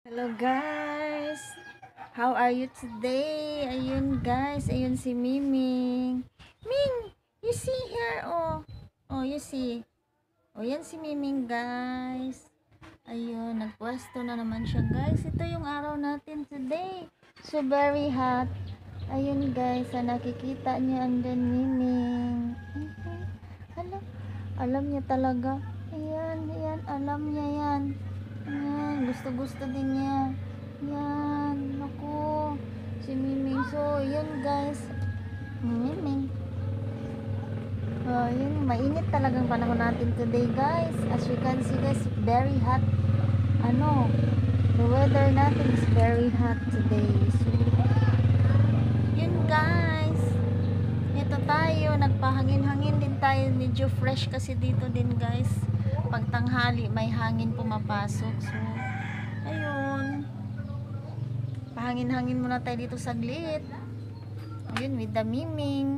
Hello guys! How are you today? Ayun guys, ayun si Miming. Ming! You see here, oh. Oh, you see. Oh, yan si Miming guys. Ayun, nagpwesto na naman siya guys. Ito yung araw natin today. So very hot. Ayun guys, nakikita niyo andyan Miming. Alam niya talaga. Ayan, alam niya yan. Ayan, gusto din niya. Yan, naku. Si Miming. So, yun guys. Miming. Oh, yun. Mainit talagang panahon natin today guys. As you can see guys, very hot. The weather natin is very hot today. So, yun guys. Ito tayo, nagpahangin-hangin din tayo. Medyo fresh kasi dito din guys. Pag tanghali, may hangin pumapasok. So, ayun. Pahangin-hangin muna tayo dito saglit. Ayun, with the Miming.